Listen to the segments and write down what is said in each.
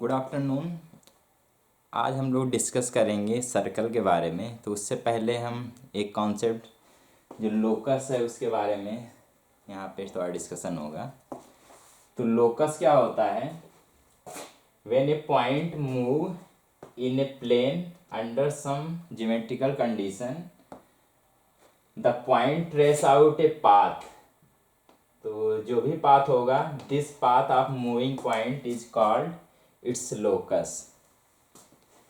Good afternoon. आज हम लोग डिस्कस करेंगे सर्कल के बारे में। तो उससे पहले हम एक कॉन्सेप्ट जो लोकस है उसके बारे में यहाँ पे थोड़ा डिस्कशन होगा। तो लोकस क्या होता है? When a point move in a plane under some geometrical condition the point trace out a path. तो जो भी पाथ होगा, this path of moving point is called its locus.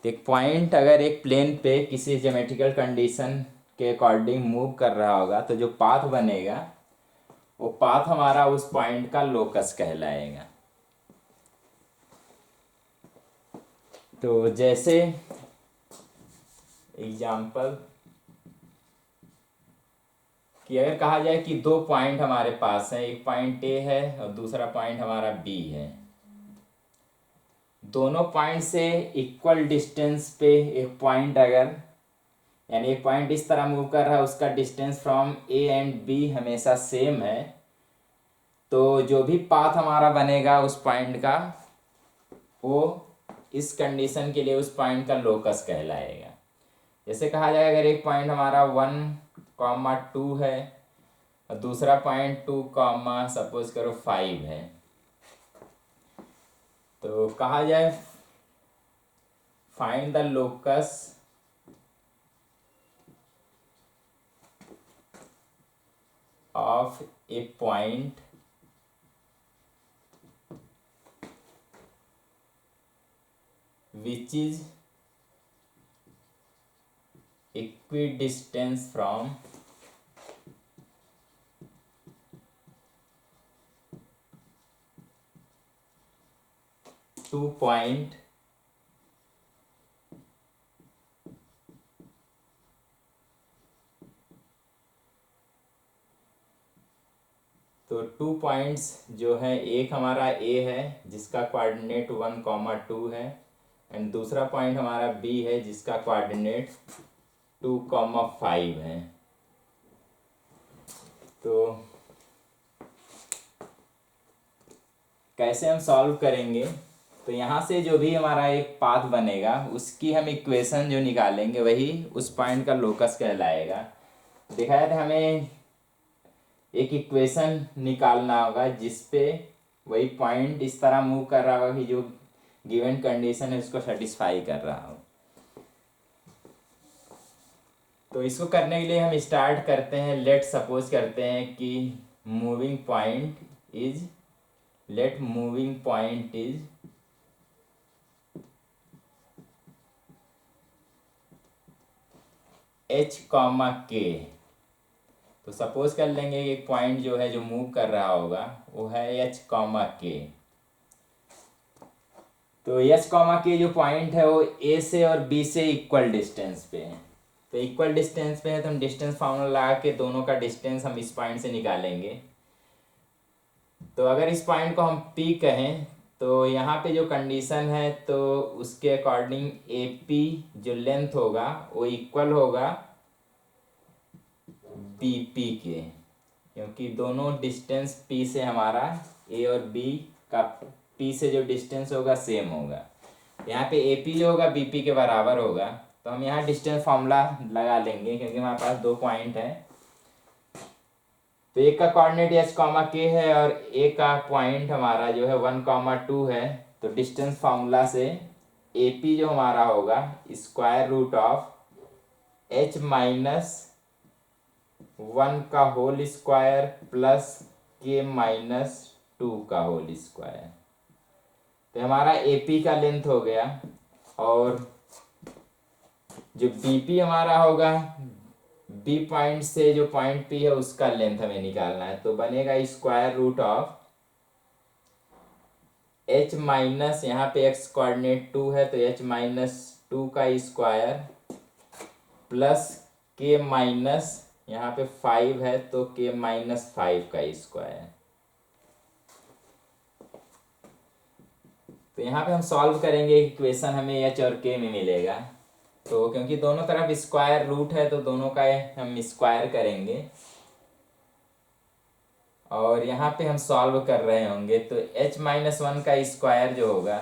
एक पॉइंट अगर एक प्लेन पे किसी ज्योमेट्रिकल कंडीशन के अकॉर्डिंग मूव कर रहा होगा तो जो पाथ बनेगा वो पाथ हमारा उस पॉइंट का लोकस कहलाएगा। तो जैसे एग्जाम्पल कि अगर कहा जाए कि दो पॉइंट हमारे पास हैं, एक पॉइंट ए है और दूसरा पॉइंट हमारा बी है। दोनों पॉइंट से इक्वल डिस्टेंस पे एक पॉइंट अगर यानी एक पॉइंट इस तरह मूव कर रहा है, उसका distance from A and B हमेशा सेम है, तो जो भी पाथ हमारा बनेगा उस पॉइंट का, वो इस कंडीशन के लिए उस पॉइंट का लोकस कहलाएगा। जैसे कहा जाए अगर एक पॉइंट हमारा 1,2 है और दूसरा पॉइंट 2, सपोज करो 5 है, तो कहा जाए find the locus of A point which is equidistant from two point तो 2 पॉइंट्स जो है, एक हमारा ए है जिसका कोऑर्डिनेट 1,2 है एंड दूसरा पॉइंट हमारा बी है जिसका कोऑर्डिनेट 2,5 है। तो कैसे हम सॉल्व करेंगे? तो यहाँ से जो भी हमारा एक पाथ बनेगा उसकी हम इक्वेशन जो निकालेंगे वही उस पॉइंट का लोकस कहलाएगा। दिखाया था हमें एक इक्वेशन निकालना होगा जिसपे वही पॉइंट इस तरह मूव कर रहा होगा कि जो गिवन कंडीशन है उसको सेटिस्फाई कर रहा हो। तो इसको करने के लिए हम स्टार्ट करते हैं। लेट सपोज करते हैं कि moving point is h, k। तो सपोज कर लेंगे एक पॉइंट जो है जो मूव कर रहा होगा वो है h, k। तो h, k जो पॉइंट है वो a से और b से इक्वल डिस्टेंस पे है। तो इक्वल डिस्टेंस पे है तो हम डिस्टेंस फार्मूला लगा के दोनों का डिस्टेंस हम इस पॉइंट से निकालेंगे। तो अगर इस पॉइंट को हम p कहें तो यहाँ पे जो कंडीशन है तो उसके अकॉर्डिंग AP जो लेंथ होगा वो इक्वल होगा BP के, क्योंकि दोनों डिस्टेंस P से हमारा A और B का P से जो डिस्टेंस होगा सेम होगा। यहाँ पे AP जो होगा BP के बराबर होगा। तो हम यहाँ डिस्टेंस फार्मूला लगा लेंगे क्योंकि हमारे पास दो पॉइंट है। तो एक का कोऑर्डिनेट h, k है और एक का पॉइंट हमारा जो है 1,2 है। तो डिस्टेंस फार्मूला से AP जो हमारा होगा square root of h minus 1 का whole square plus k minus 2 का होल स्क्वायर। तो हमारा AP का लेंथ हो गया और जो BP हमारा होगा B पॉइंट से जो पॉइंट P है उसका लेंथ हमें निकालना है। तो बनेगा square root of h minus, यहाँ पे x कोऑर्डिनेट 2 है तो h माइनस 2 का स्क्वायर प्लस k माइनस, यहाँ पे 5 है तो k माइनस 5 का स्क्वायर। तो यहाँ पे हम सॉल्व करेंगे इक्वेशन, हमें h और k में मिलेगा। तो क्योंकि दोनों तरफ स्क्वायर रूट है तो दोनों का हम स्क्वायर करेंगे और यहाँ पे हम सॉल्व कर रहे होंगे। तो h-1 का स्क्वायर जो होगा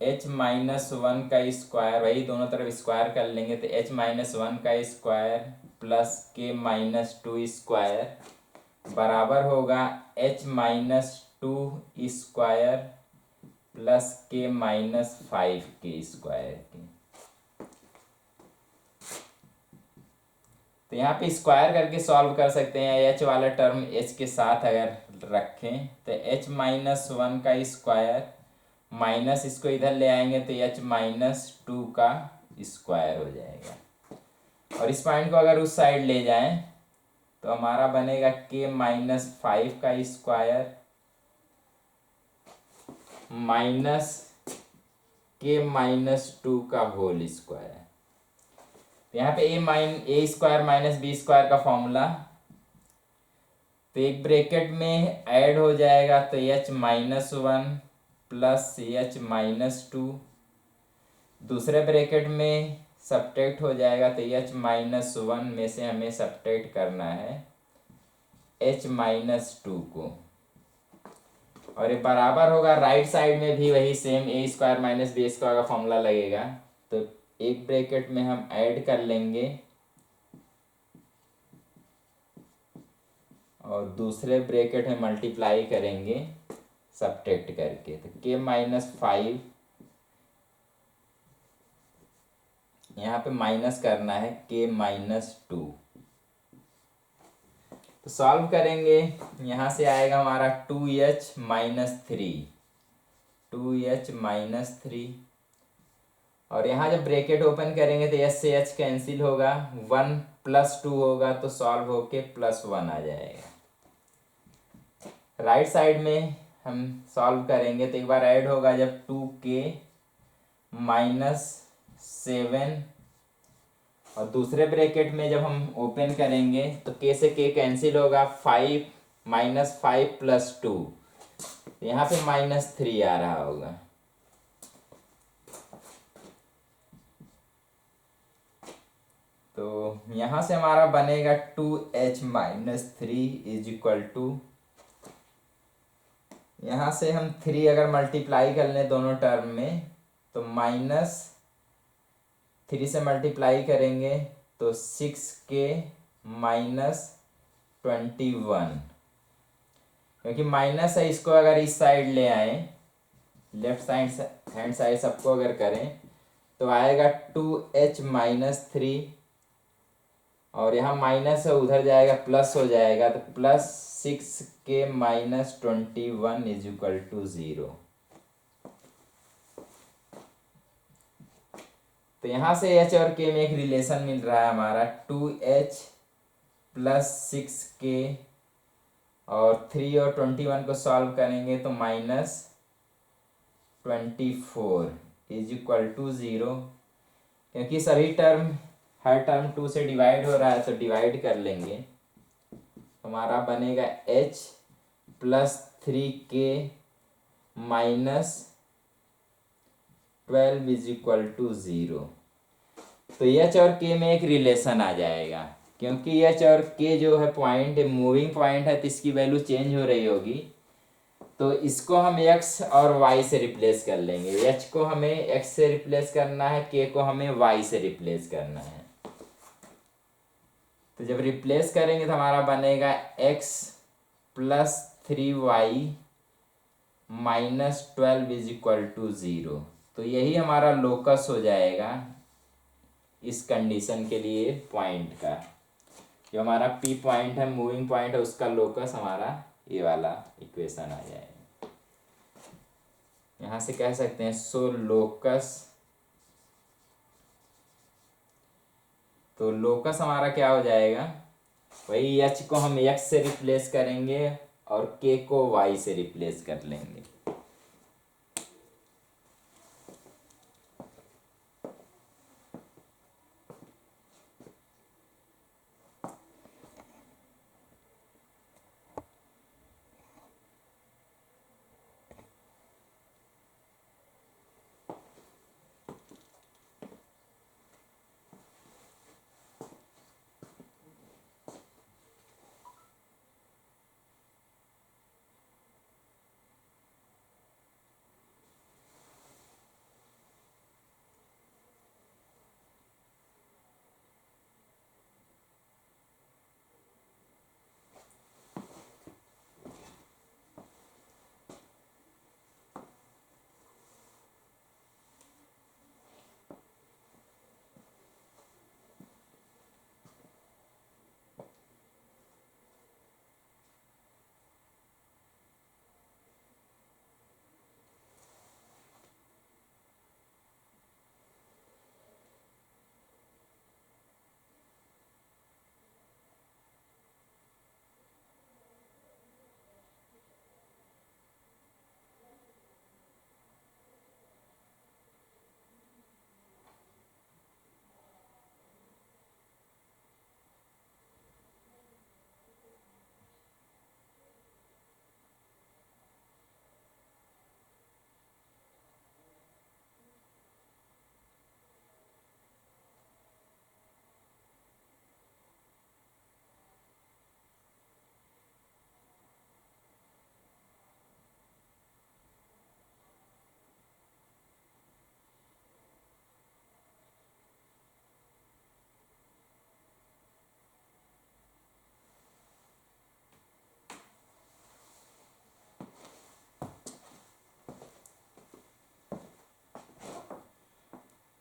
एच माइनस वन का स्क्वायर, वही दोनों तरफ स्क्वायर कर लेंगे तो एच माइनस वन का स्क्वायर प्लस के माइनस टू स्क्वायर बराबर होगा H minus two square plus के माइनस फाइव के स्क्वायर के। तो यहाँ पे स्क्वायर करके सॉल्व कर सकते हैं। एच वाला टर्म एच के साथ अगर रखें तो एच माइनस वन का स्क्वायर माइनस इसको इधर ले आएंगे तो एच माइनस टू का स्क्वायर हो जाएगा। और इस पॉइंट को अगर उस साइड ले जाएं तो हमारा बनेगा के माइनस फाइव का स्क्वायर माइनस के माइनस टू का होल स्क्वायर। यहाँ पे ए स्क्वायर माइनस बी स्क्वायर का फॉर्मूला, तो एक ब्रैकेट में ऐड हो जाएगा तो H minus one plus H minus two, दूसरे ब्रैकेट में सब्ट्रैक्ट हो जाएगा तो एच माइनस वन में से हमें सब्ट्रैक्ट करना है एच माइनस टू को, और ये बराबर होगा राइट साइड में भी वही सेम ए स्क्वायर माइनस बी स्क्वायर का फॉर्मूला लगेगा। तो एक ब्रैकेट में हम ऐड कर लेंगे और दूसरे ब्रैकेट में मल्टीप्लाई करेंगे सब्ट्रैक्ट करके, तो के माइनस फाइव यहाँ पे माइनस करना है के माइनस टू। तो सॉल्व करेंगे, यहाँ से आएगा हमारा two H minus three, two H minus three, और यहाँ जब ब्रैकेट ओपन करेंगे तो एच से एच कैंसिल होगा, वन प्लस टू होगा तो सॉल्व होके प्लस वन आ जाएगा। राइट साइड में हम सॉल्व करेंगे तो एक बार ऐड होगा जब टू के माइनस सेवन, और दूसरे ब्रैकेट में जब हम ओपन करेंगे तो के से के कैंसिल होगा, five minus five plus two, यहाँ पे माइनस थ्री आ रहा होगा। तो यहाँ से हमारा बनेगा two H minus three is equal to, यहाँ से हम थ्री अगर मल्टीप्लाई कर लें दोनों टर्म में तो माइनस थ्री से मल्टीप्लाई करेंगे तो सिक्स के माइनस 21, क्योंकि माइनस है इसको अगर इस साइड ले आए लेफ्ट साइड हैंड साइड सबको अगर करें तो आएगा टू एच माइनस थ्री, और यहाँ माइनस है उधर जाएगा प्लस हो जाएगा तो plus six K minus 21 is equal to zero. तो यहाँ से एच और के में एक रिलेशन मिल रहा है हमारा, टू एच प्लस सिक्स के, और थ्री और 21 को सॉल्व करेंगे तो minus 24 is equal to zero, क्योंकि सभी टर्म हर टर्म टू से डिवाइड हो रहा है तो डिवाइड कर लेंगे। हमारा बनेगा H plus three K minus 12 is equal to zero. तो एच और के में एक रिलेशन आ जाएगा, क्योंकि एच और के जो है पॉइंट मूविंग पॉइंट है तो इसकी वैल्यू चेंज हो रही होगी, तो इसको हम x और y से रिप्लेस कर लेंगे। h को हमें x से रिप्लेस करना है, k को हमें y से रिप्लेस करना है। तो जब रिप्लेस करेंगे तो हमारा बनेगा x plus three Y minus 12 is equal to zero. तो यही हमारा लोकस हो जाएगा इस कंडीशन के लिए पॉइंट का, जो हमारा P पॉइंट है मूविंग पॉइंट है उसका लोकस हमारा ये वाला इक्वेशन आ जाएगा। यहाँ से कह सकते हैं सो लोकस, तो लोकस हमारा क्या हो जाएगा, वही एच को हम एक्स से रिप्लेस करेंगे और के को वाई से रिप्लेस कर लेंगे।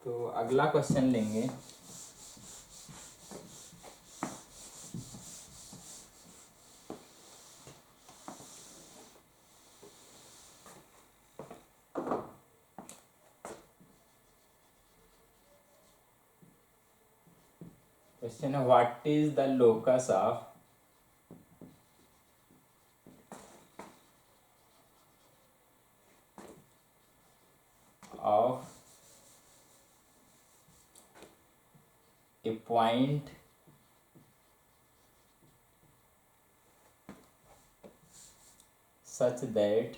तो अगला क्वेश्चन लेंगे। क्वेश्चन है what is the locus of a point such that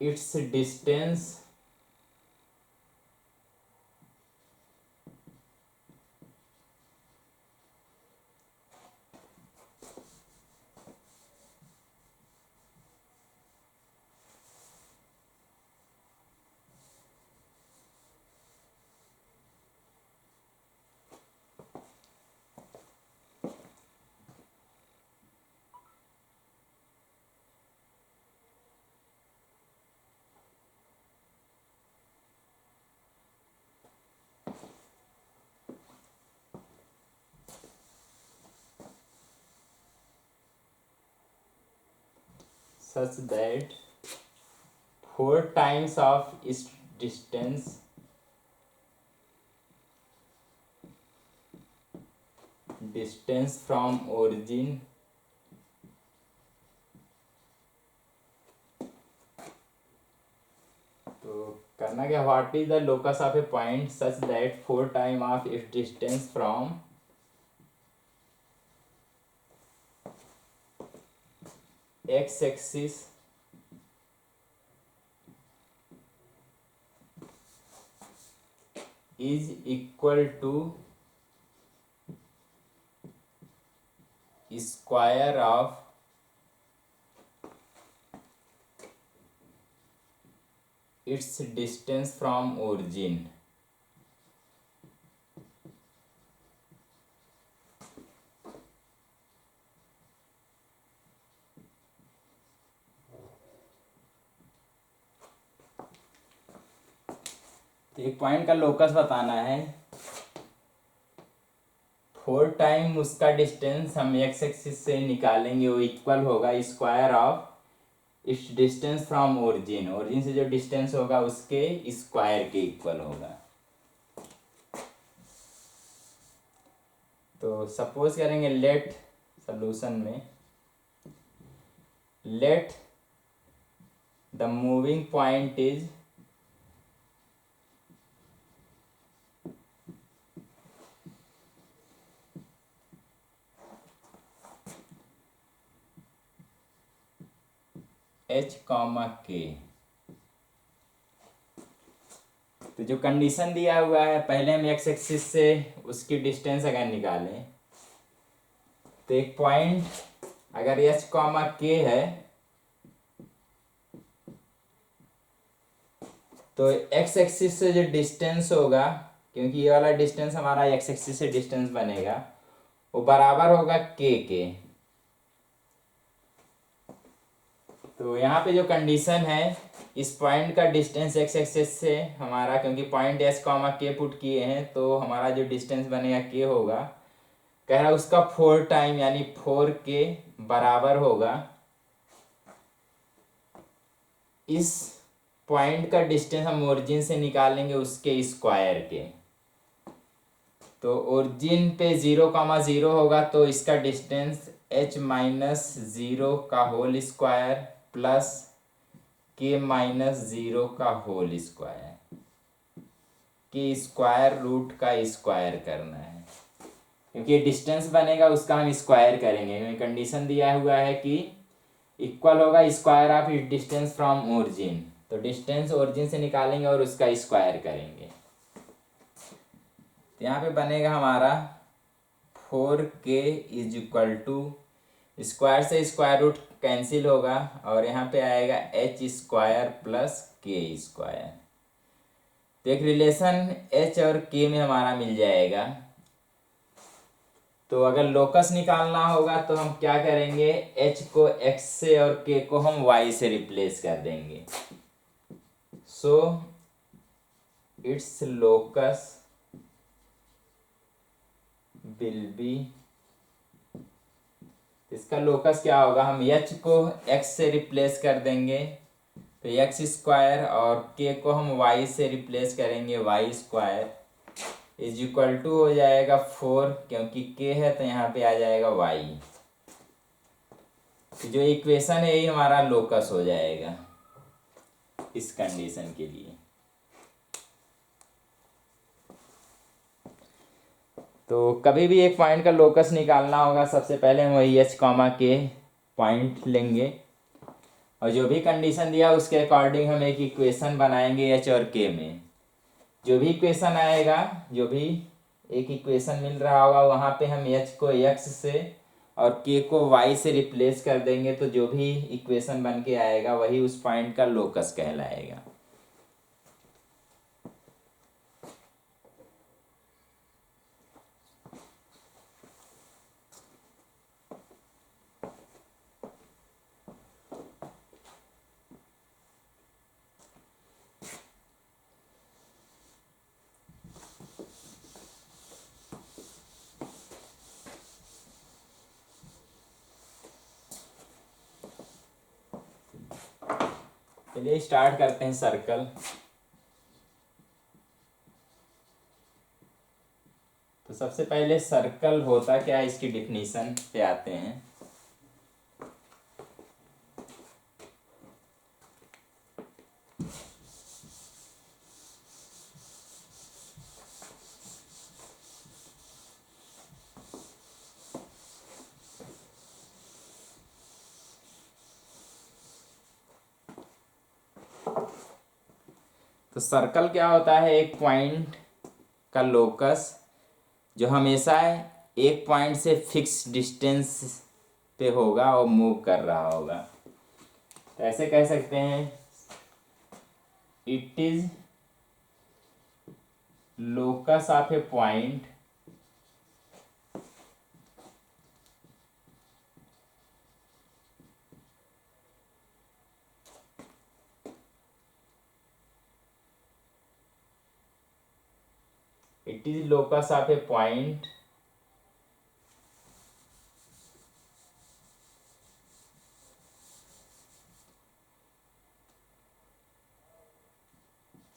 its distance such that 4 times of its distance from origin तो करना क्या, what is the locus of A point such that 4 time of its distance from x axis is equal to square of its distance from origin। तो एक point का locus बताना है, 4 time उसका distance हम एक्स एक्सिस से निकालेंगे, वो इक्वल होगा square of its distance from origin, origin से जो डिस्टेंस होगा उसके स्क्वायर के इक्वल होगा। तो सपोज करेंगे लेट सॉल्यूशन में let the moving point is H comma के। तो जो कंडीशन दिया हुआ है, पहले हम एक्स एक्सिस से उसकी डिस्टेंस अगर निकालें तो एक पॉइंट अगर एच कॉमा के है तो एक्स एक्सिस से जो डिस्टेंस होगा, क्योंकि ये वाला डिस्टेंस हमारा एक्स एक्सिस से डिस्टेंस बनेगा, वो बराबर होगा के। तो यहाँ पे जो कंडीशन है, इस पॉइंट का डिस्टेंस एक्स एक्सिस से हमारा, क्योंकि पॉइंट एच कॉमा के पुट किए हैं तो हमारा जो डिस्टेंस बनेगा के होगा, कह रहा है उसका 4 टाइम यानी 4 के बराबर होगा इस पॉइंट का डिस्टेंस हम ओरिजिन से निकालेंगे उसके स्क्वायर के। तो ओरिजिन पे 0,0 होगा तो इसका डिस्टेंस h माइनस 0 का होल स्क्वायर प्लस के माइनस 0 का होल स्क्वायर, के स्क्वायर रूट का स्क्वायर करना है, क्योंकि डिस्टेंस बनेगा उसका हम स्क्वायर करेंगे। कंडीशन दिया हुआ है कि इक्वल होगा square of it distance from origin, तो डिस्टेंस ओरिजिन से निकालेंगे और उसका स्क्वायर करेंगे। तो यहाँ पे बनेगा हमारा 4k is equal to, square से स्क्वायर रूट कैंसिल होगा और यहाँ पे आएगा H square plus K square. तो एक रिलेशन एच और के में हमारा मिल जाएगा। तो अगर लोकस निकालना होगा तो हम क्या करेंगे, h को x से और k को हम y से रिप्लेस कर देंगे। So it's locus will be, इसका लोकस क्या होगा, हम h को x से रिप्लेस कर देंगे तो एक्स स्क्वायर और k को हम y से रिप्लेस करेंगे y square is equal to हो जाएगा 4, क्योंकि k है तो यहाँ पे आ जाएगा y। तो जो इक्वेशन है यही हमारा लोकस हो जाएगा इस कंडीशन के लिए। तो कभी भी एक पॉइंट का लोकस निकालना होगा, सबसे पहले हम वही h कॉमा k पॉइंट लेंगे और जो भी कंडीशन दिया उसके अकॉर्डिंग हम एक इक्वेशन बनाएंगे h और k में। जो भी इक्वेशन आएगा, जो भी एक इक्वेशन मिल रहा होगा वहाँ पे हम h को x से और k को y से रिप्लेस कर देंगे, तो जो भी इक्वेशन बन के आएगा वही उस पॉइंट का लोकस कहलाएगा। चलिए स्टार्ट करते हैं सर्कल। तो सबसे पहले सर्कल होता क्या है इसकी डिफिनीशन पे आते हैं। तो सर्कल क्या होता है, एक पॉइंट का लोकस जो हमेशा एक पॉइंट से फिक्स डिस्टेंस पे होगा और मूव कर रहा होगा। तो ऐसे कह सकते हैं, it is locus of A point it is locus of a point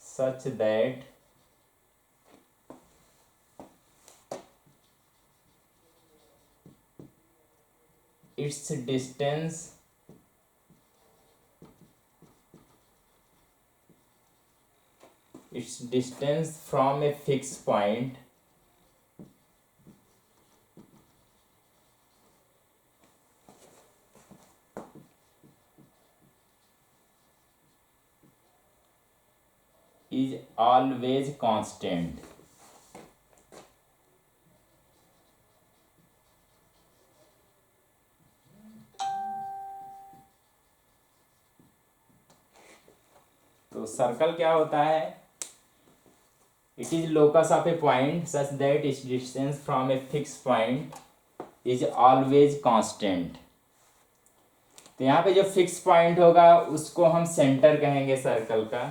such that its distance from a fixed point is always constant। तो सर्कल क्या होता है, it is locus of A point such that it's distance from a fix point is always constant. तो यहाँ पे जो fix point होगा उसको हम सेंटर कहेंगे सर्कल का।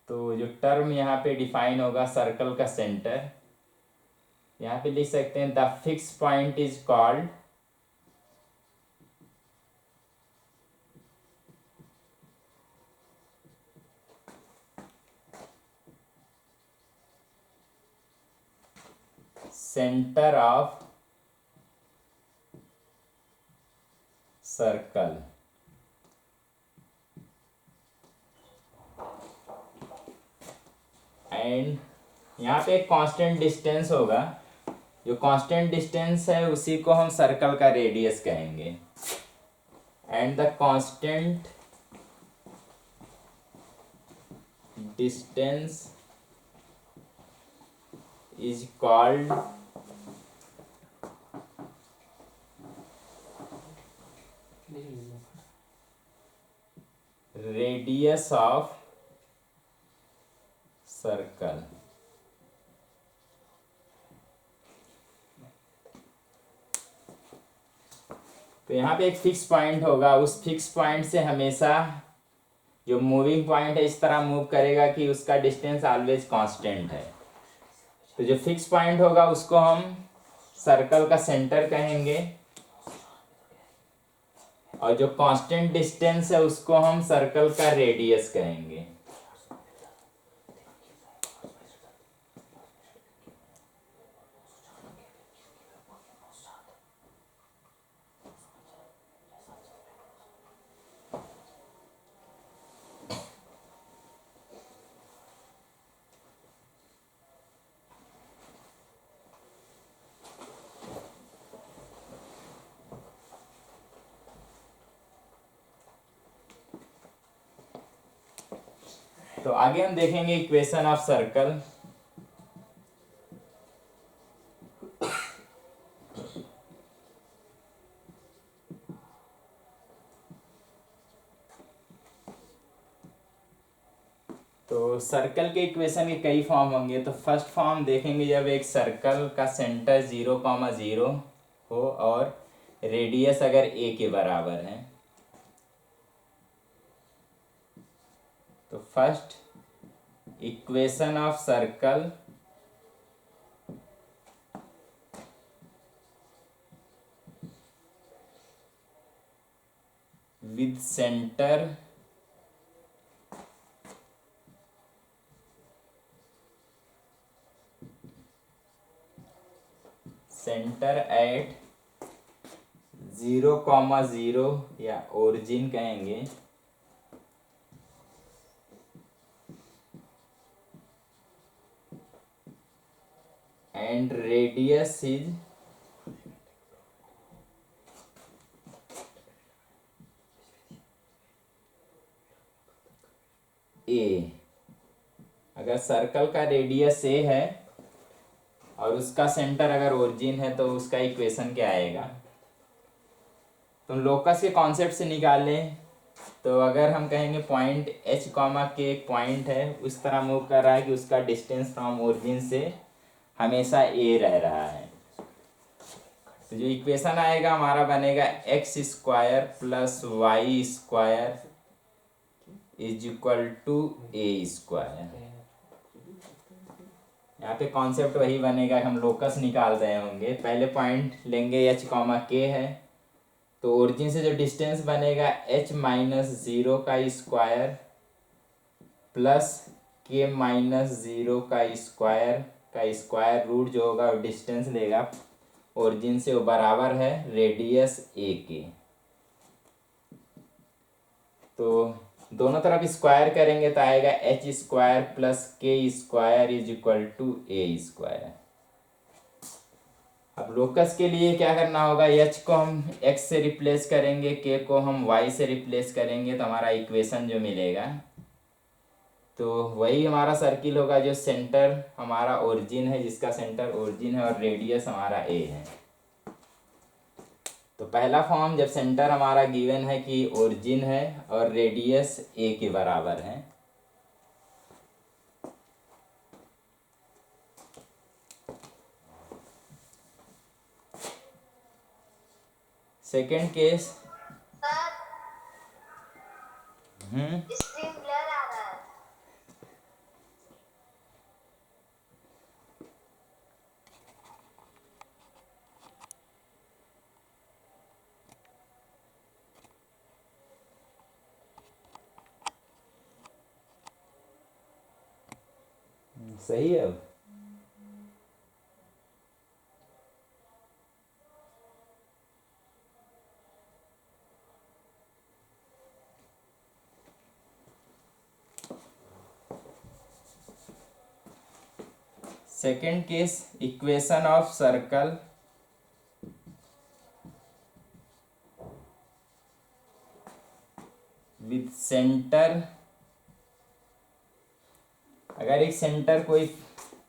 तो जो टर्म यहाँ पे डिफाइन होगा सर्कल का सेंटर, यहाँ पे लिख सकते हैं the fix point is called centre of circle. And यहाँ पे एक कांस्टेंट डिस्टेंस होगा, जो कांस्टेंट डिस्टेंस है उसी को हम सर्कल का रेडियस कहेंगे। And the constant distance is called radius of circle. तो यहाँ पे एक फिक्स पॉइंट होगा, उस फिक्स पॉइंट से हमेशा जो मूविंग पॉइंट है इस तरह मूव करेगा कि उसका डिस्टेंस ऑलवेज कांस्टेंट है। तो जो फिक्स पॉइंट होगा उसको हम सर्कल का सेंटर कहेंगे, और जो कांस्टेंट डिस्टेंस है उसको हम सर्कल का रेडियस कहेंगे। तो आगे हम देखेंगे इक्वेशन ऑफ सर्कल। तो सर्कल के इक्वेशन के कई फॉर्म होंगे। तो फर्स्ट फॉर्म देखेंगे जब एक सर्कल का सेंटर 0,0 हो और रेडियस अगर a के बराबर है। तो first equation of circle with centre at 0,0 या ओरिजिन कहेंगे, एंड रेडियस इज a। अगर सर्कल का रेडियस a है और उसका सेंटर अगर ओरिजिन है तो उसका इक्वेशन क्या आएगा। तो लोकस के कॉन्सेप्ट से निकालें। तो अगर हम कहेंगे पॉइंट h कॉमा के एक पॉइंट है, उस तरह मूव कर रहा है कि उसका डिस्टेंस फ्रॉम ओरिजिन से हमेशा a रह रहा है। तो जो इक्वेशन आएगा हमारा बनेगा x square plus Y square is equal to a square. यहाँ पे कॉन्सेप्ट वही बनेगा, हम लोकस निकाल रहे होंगे। पहले पॉइंट लेंगे h कॉमा के है, तो ओरिजिन से जो डिस्टेंस बनेगा h माइनस 0 का स्क्वायर प्लस के माइनस 0 का स्क्वायर रूट जो होगा वो डिस्टेंस लेगा ओरिजिन से, वो बराबर है रेडियस a के। तो दोनों तरफ स्क्वायर करेंगे तो आएगा h square plus K square is equal to a square. अब लोकस के लिए क्या करना होगा, h को हम x से रिप्लेस करेंगे, k को हम y से रिप्लेस करेंगे, तो हमारा इक्वेशन जो मिलेगा तो वही हमारा सर्किल होगा जो सेंटर हमारा ओरिजिन है, जिसका सेंटर ओरिजिन है और रेडियस हमारा a है। तो पहला फॉर्म जब सेंटर हमारा गिवन है कि ओरिजिन है और रेडियस a के बराबर है। सेकेंड केस, स्क्रीन ब्लर आ रहा है। सही है। अब second case, equation of circle with centre. अगर एक सेंटर कोई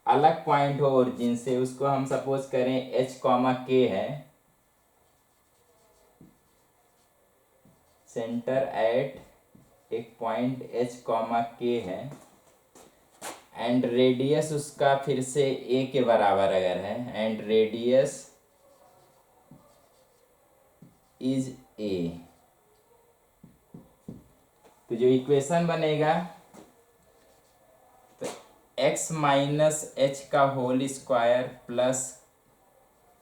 अलग पॉइंट हो ओरिजिन से, उसको हम सपोज करें h कॉमा के है, सेंटर एट एक पॉइंट h कॉमा के है, एंड रेडियस उसका फिर से a के बराबर अगर है, एंड रेडियस इज ए। तो जो इक्वेशन बनेगा तो x माइनस एच का whole square plus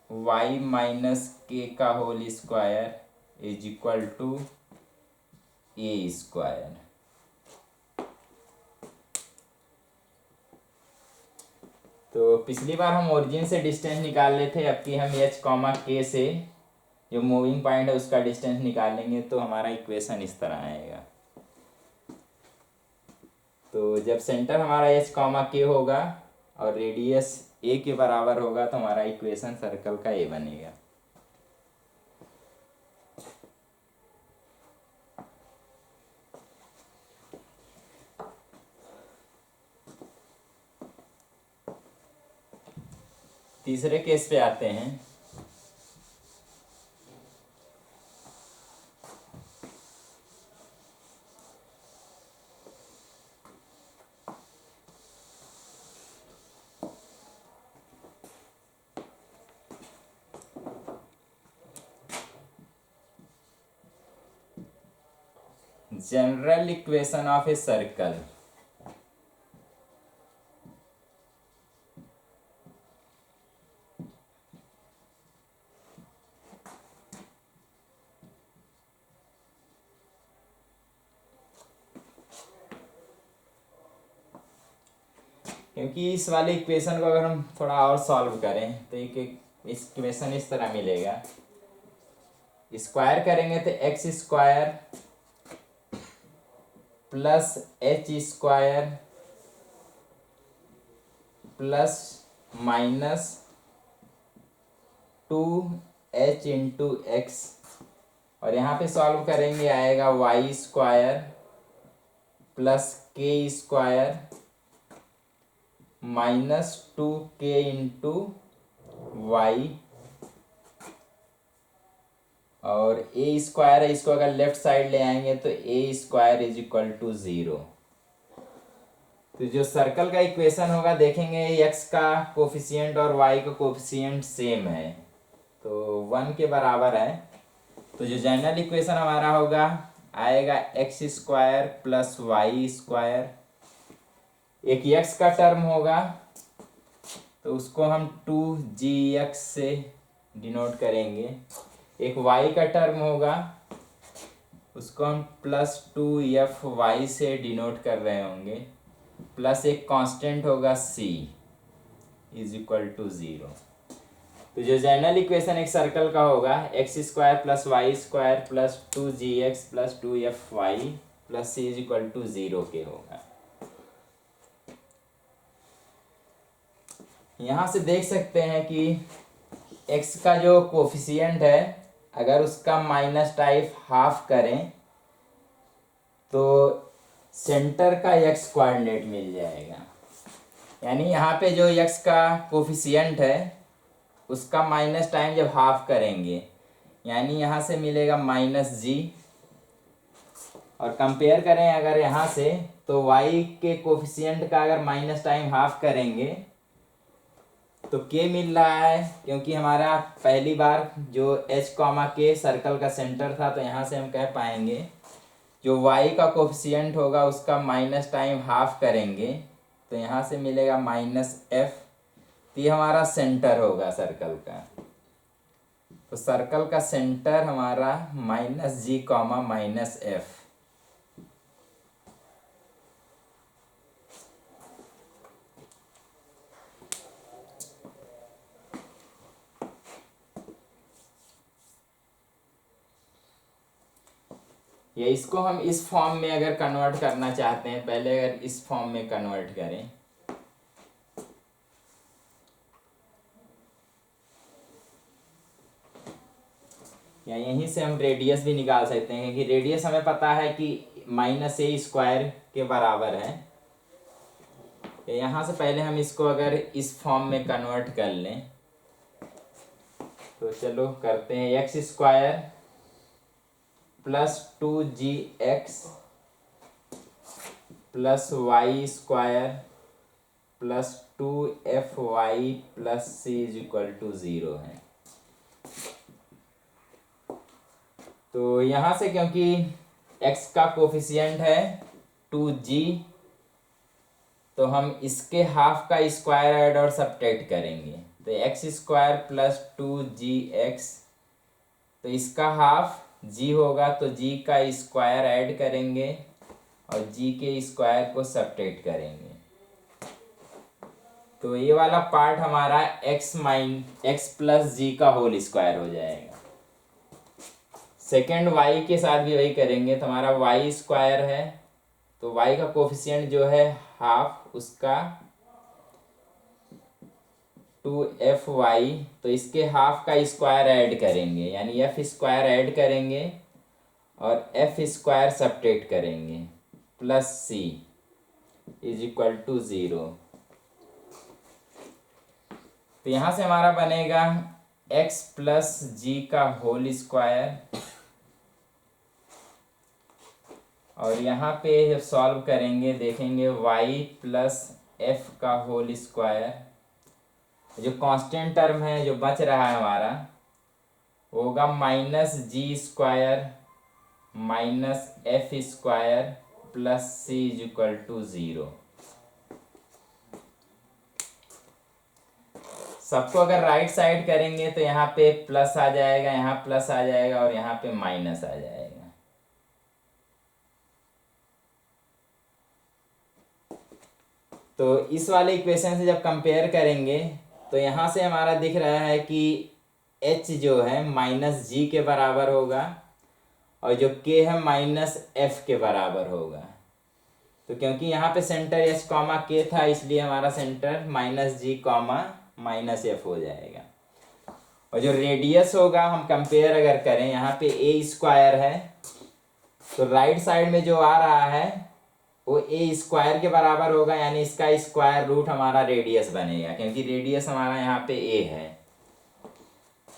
y minus K का whole square is equal to A square. तो पिछली बार हम ओरिजिन से डिस्टेंस निकाल रहे थे, अब की हम एच कॉमा के से जो मूविंग पॉइंट है उसका डिस्टेंस निकालेंगे। तो हमारा इक्वेशन इस तरह आएगा। तो जब सेंटर हमारा एच कॉमा के होगा और रेडियस ए के बराबर होगा तो हमारा इक्वेशन सर्कल का ए बनेगा। तीसरे केस पे आते हैं। General equation of a circle. क्योंकि इस वाले इक्वेशन को अगर हम थोड़ा और सॉल्व करें तो एक इक्वेशन इस तरह मिलेगा। स्क्वायर करेंगे तो X square plus H square plus minus 2h into X, और यहाँ पे सॉल्व करेंगे आएगा Y square plus K square minus 2k into Y, और ए स्क्वायर है, इसको अगर लेफ्ट साइड ले आएंगे तो ए स्क्वायर इज इक्वल टू 0। तो जो सर्कल का इक्वेशन होगा देखेंगे एक्स का कोफिशिएंट और वाई का कोफिशिएंट सेम है तो 1 के बराबर है। तो जो जनरल इक्वेशन हमारा होगा आएगा X square plus Y square. एक एक्स का टर्म होगा तो उसको हम 2gx से डिनोट करेंगे। एक y का टर्म होगा उसको हम प्लस 2fy से डिनोट कर रहे होंगे, प्लस एक कांस्टेंट होगा c इज इक्वल टू 0। तो जो जनरल इक्वेशन एक सर्कल का होगा X square plus Y square plus 2gx plus 2fy plus c is equal to 0 के होगा। यहाँ से देख सकते हैं कि x का जो कोफिशिएंट है अगर उसका माइनस टाइप हाफ करें तो सेंटर का x कोऑर्डिनेट मिल जाएगा। यानी यहाँ पे जो x का कोफिशिएंट है उसका माइनस टाइम जब हाफ करेंगे यानी यहाँ से मिलेगा -g, और कंपेयर करें अगर यहाँ से तो y के कोफिशिएंट का अगर माइनस टाइम हाफ करेंगे तो k मिल रहा है, क्योंकि हमारा पहली बार जो h कॉमा k सर्कल का सेंटर था। तो यहाँ से हम कह पाएंगे जो y का कोफिशिएंट होगा उसका माइनस टाइम हाफ करेंगे तो यहाँ से मिलेगा -f। तो ये हमारा सेंटर होगा सर्कल का। तो सर्कल का सेंटर हमारा -g कॉमा -f। या इसको हम इस फॉर्म में अगर कन्वर्ट करना चाहते हैं, पहले अगर इस फॉर्म में कन्वर्ट करें या यहीं से हम रेडियस भी निकाल सकते हैं, क्योंकि रेडियस हमें पता है कि -a स्क्वायर के बराबर है। यहाँ से पहले हम इसको अगर इस फॉर्म में कन्वर्ट कर लें तो चलो करते हैं। X square plus 2gx plus Y square plus 2fy plus c is equal to 0 है। तो यहाँ से क्योंकि x का कोफिशिएंट है 2g, तो हम इसके हाफ का स्क्वायर ऐड और सब्ट्रैक्ट करेंगे। तो एक्स स्क्वायर प्लस 2gx, तो इसका हाफ g होगा, तो g का स्क्वायर ऐड करेंगे और g के स्क्वायर को सब्ट्रैक्ट करेंगे। तो ये वाला पार्ट हमारा x प्लस जी का होल स्क्वायर हो जाएगा। सेकेंड y के साथ भी वही करेंगे, तो हमारा y स्क्वायर है, तो y का कोफिशिएंट जो है हाफ, उसका 2fy, तो इसके हाफ का स्क्वायर ऐड करेंगे, यानी f स्क्वायर ऐड करेंगे और f स्क्वायर सब्ट्रैक्ट करेंगे, plus c is equal to 0। तो यहाँ से हमारा बनेगा x प्लस जी का होल स्क्वायर, और यहाँ पे जब सॉल्व करेंगे देखेंगे y प्लस एफ का होल स्क्वायर, जो कांस्टेंट टर्म है जो बच रहा है हमारा होगा minus G square minus F square plus C is equal to 0। सबको अगर राइट साइड करेंगे तो यहाँ पे प्लस आ जाएगा, यहाँ प्लस आ जाएगा और यहाँ पे माइनस आ जाएगा। तो इस वाले इक्वेशन से जब कंपेयर करेंगे तो यहाँ से हमारा दिख रहा है कि h जो है माइनस जी के बराबर होगा और जो k है माइनस एफ के बराबर होगा। तो क्योंकि यहाँ पे सेंटर h कॉमा k था, इसलिए हमारा centre minus g comma minus F हो जाएगा। और जो रेडियस होगा हम कंपेयर अगर करें, यहाँ पे a स्क्वायर है, तो राइट साइड में जो आ रहा है वो a स्क्वायर के बराबर होगा, यानी इसका स्क्वायर रूट हमारा रेडियस बनेगा, क्योंकि रेडियस हमारा यहाँ पे a है।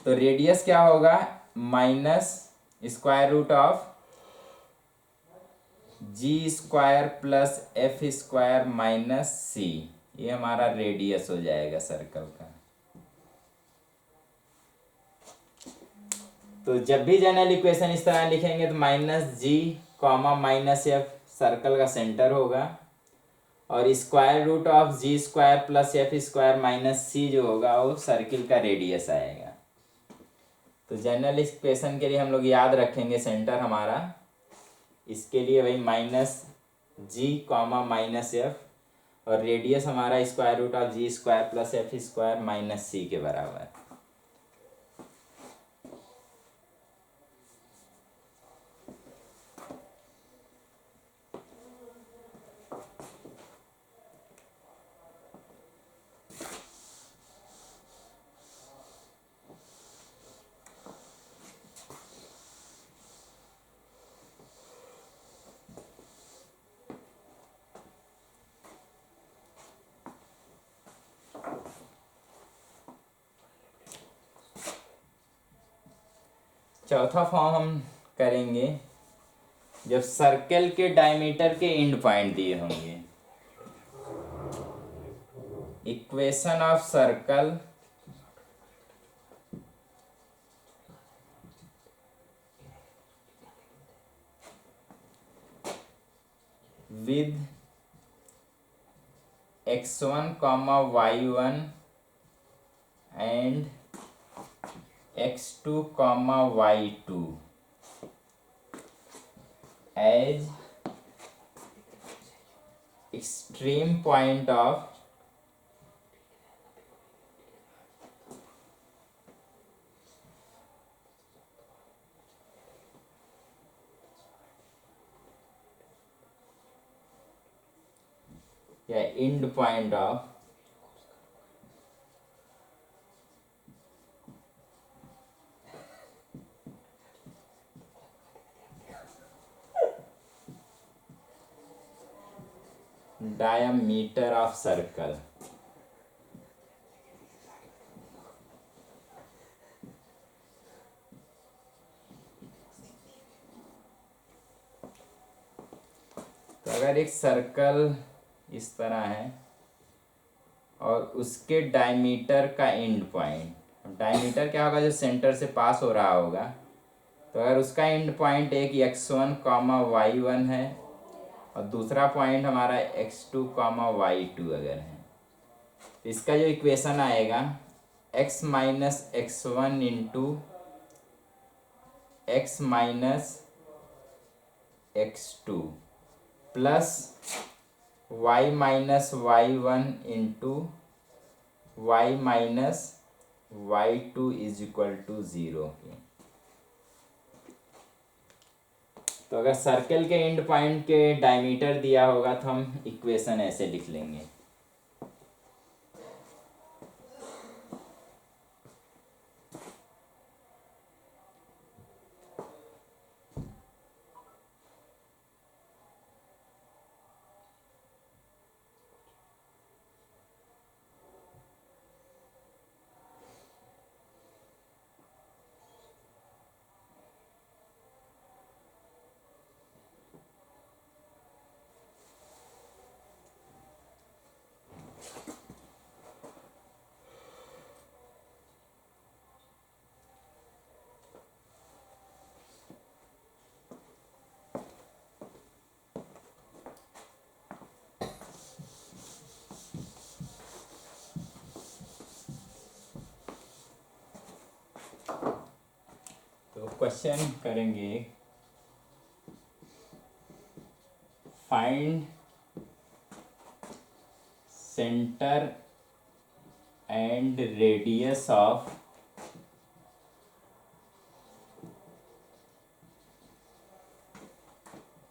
तो रेडियस क्या होगा, minus square root of g square plus f square minus c, ये हमारा रेडियस हो जाएगा सर्कल का। तो जब भी जनरल इक्वेशन इस तरह लिखेंगे तो minus g comma minus f circle का सेंटर होगा, और square root of g square plus f square minus c जो होगा वो सर्किल का रेडियस आएगा। तो जनरल इक्वेशन के लिए हम लोग याद रखेंगे सेंटर हमारा, इसके लिए वही minus g comma minus f, और रेडियस हमारा square root of g square plus f square minus c के बराबर। चौथा फॉर्म हम करेंगे जब सर्कल के डायमीटर के एंड पॉइंट दिए होंगे। Equation of circle with x1 comma y1 and x2 comma y2 as extreme point of या end point of diameter of circle। तो अगर एक सर्कल इस तरह है और उसके डायमीटर का एंड पॉइंट, डायमीटर क्या होगा, जो सेंटर से पास हो रहा होगा, तो अगर उसका एंड पॉइंट एक x1 कॉमा y1 है और दूसरा पॉइंट हमारा x2 कॉमा y2 अगर है, तो इसका जो इक्वेशन आएगा x minus x1 into x minus x2 plus y minus y1 into y minus y2 is equal to 0 के। तो अगर सर्कल के एंड पॉइंट के डायमीटर दिया होगा तो हम इक्वेशन ऐसे लिख लेंगे। तो क्वेश्चन करेंगे, find centre and radius of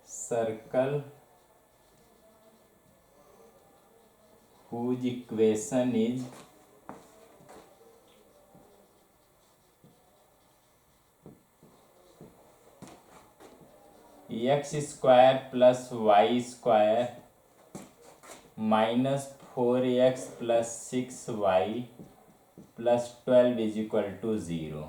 circle whose equation is X square plus Y square minus 4x plus 6y plus 12 is equal to 0।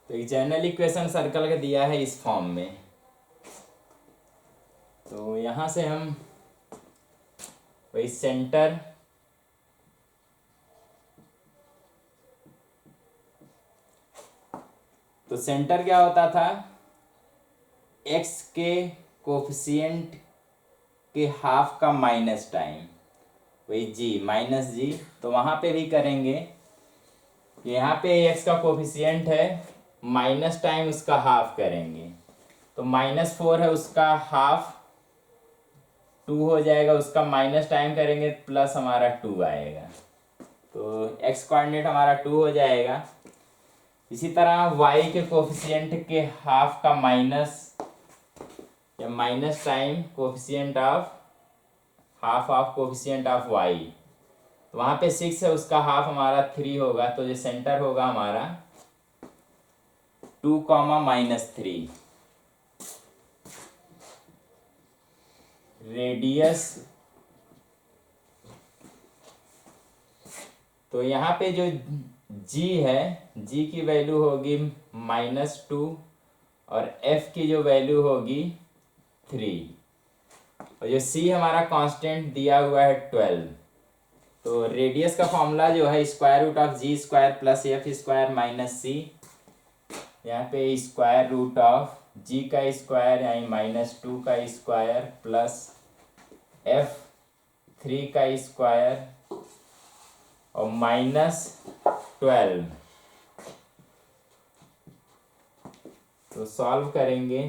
तो एक जनरल इक्वेशन सर्कल का दिया है इस फॉर्म में। तो यहाँ से हम वही सेंटर तो सेंटर क्या होता था, एक्स के कोफिशिएंट के हाफ का माइनस टाइम, वही जी माइनस जी। तो वहाँ पे भी करेंगे कि यहाँ पे एक्स का कोफिशिएंट है, माइनस टाइम उसका हाफ करेंगे। तो -4 है उसका हाफ 2 हो जाएगा, उसका माइनस टाइम करेंगे प्लस हमारा 2 आएगा। तो एक्स कोऑर्डिनेट हमारा 2 हो जाएगा। इसी तरह y के कोफिशिएंट के हाफ का माइनस या minus time coefficient of half of coefficient of y, तो वहाँ पे 6 है उसका हाफ हमारा 3 होगा। तो जो सेंटर होगा हमारा 2 कॉमा -3। रेडियस तो यहाँ पे जो g है, g की वैल्यू होगी -2 और f की जो वैल्यू होगी 3 और जो c हमारा कांस्टेंट दिया हुआ है 12। तो रेडियस का फॉर्मूला जो है square root of g square plus f square minus c, यहाँ पे स्क्वायर रूट ऑफ जी का स्क्वायर यानी -2 का स्क्वायर प्लस f3 का स्क्वायर और -12। तो सॉल्व करेंगे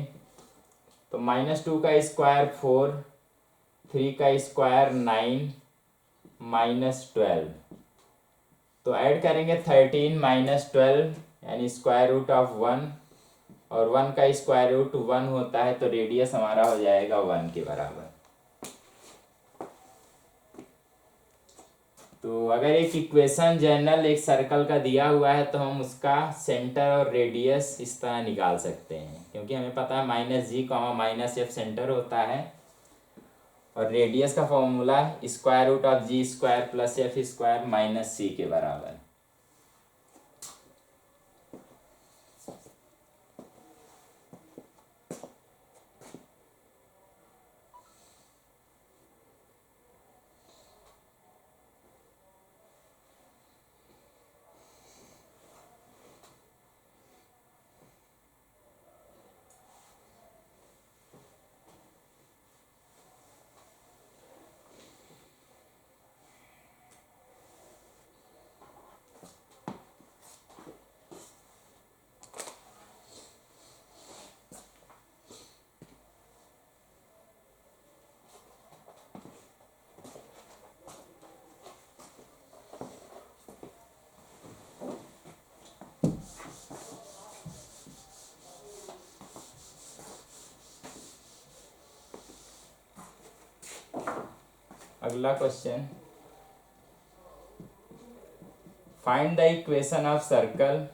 तो -2 का स्क्वायर 4, 3 का स्क्वायर 9, -12। तो ऐड करेंगे 13 -12 यानी स्क्वायर रूट ऑफ 1 और 1 का स्क्वायर रूट 1 होता है। तो रेडियस हमारा हो जाएगा 1 के बराबर। तो अगर एक इक्वेशन जनरल एक सर्कल का दिया हुआ है तो हम उसका सेंटर और रेडियस इस तरह निकाल सकते हैं, क्योंकि हमें पता है -g, -f सेंटर होता है और रेडियस का formula square root of g square plus f square minus c के बराबर। अगला question, find the equation of circle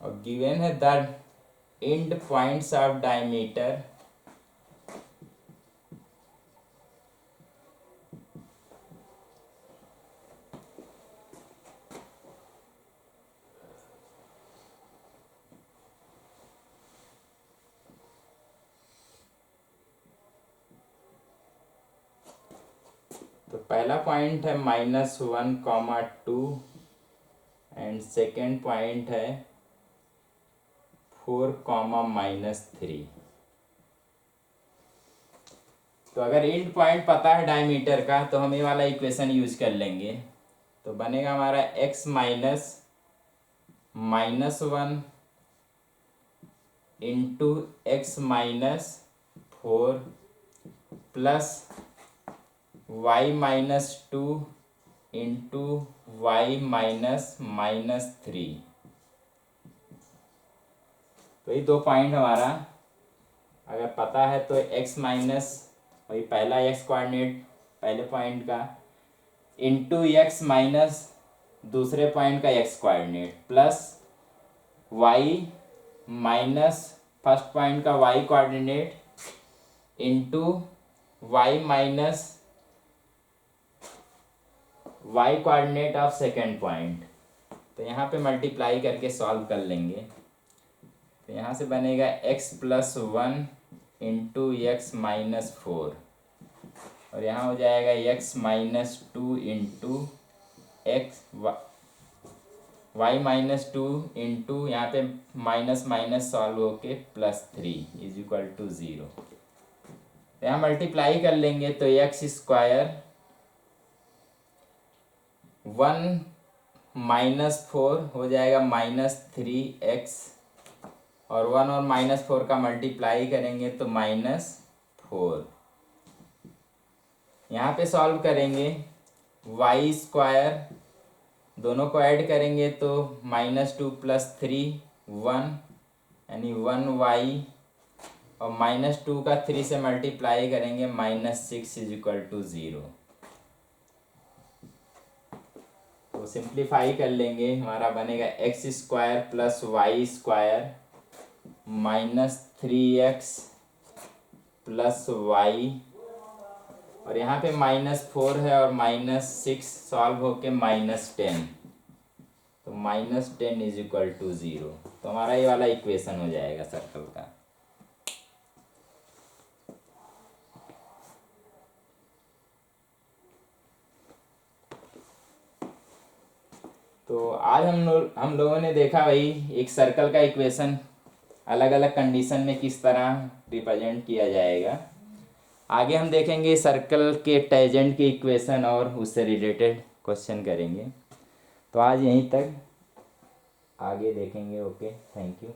और गिवन है the end points of diameter तो पहला पॉइंट है -1,2 एंड सेकेंड पॉइंट है 4,-3। तो अगर एंड पॉइंट पता है डायमीटर का तो हम ये वाला इक्वेशन यूज कर लेंगे। तो बनेगा हमारा x -1 into x-4 plus y-2 into y-3। तो ये दो पॉइंट हमारा अगर पता है तो x माइनस वही पहला x कोऑर्डिनेट पहले पॉइंट का इंटू x माइनस दूसरे पॉइंट का x coordinate plus y minus first point का y coordinate into y minus y coordinate of second point. तो यहाँ पे मल्टीप्लाई करके सॉल्व कर लेंगे। तो यहाँ से बनेगा x+1 इंटू x-4 और यहाँ हो जाएगा x-2 इंटू y-2 इंटू यहाँ पे माइनस माइनस सॉल्व होके +3 = 0। तो यहाँ मल्टीप्लाई कर लेंगे तो x² 1 -4 हो जाएगा -3x और 1 और -4 का मल्टीप्लाई करेंगे तो -4। यहाँ पे सॉल्व करेंगे y² दोनों को ऐड करेंगे तो -2 + 3 1 यानी 1y और -2 का 3 से मल्टीप्लाई करेंगे -6 = 0। तो सिंप्लीफाई कर लेंगे हमारा बनेगा x² + y² -3x + y और यहाँ पे -4 है और -6 सॉल्व होके -10। तो -10 = 0। तो हमारा ये वाला इक्वेशन हो जाएगा सर्कल का। तो आज हम लोगों ने देखा भाई एक सर्कल का इक्वेशन अलग अलग कंडीशन में किस तरह रिप्रेजेंट किया जाएगा। आगे हम देखेंगे सर्कल के टेंजेंट की इक्वेशन और उससे रिलेटेड क्वेश्चन करेंगे। तो आज यहीं तक, आगे देखेंगे। Okay, thank you.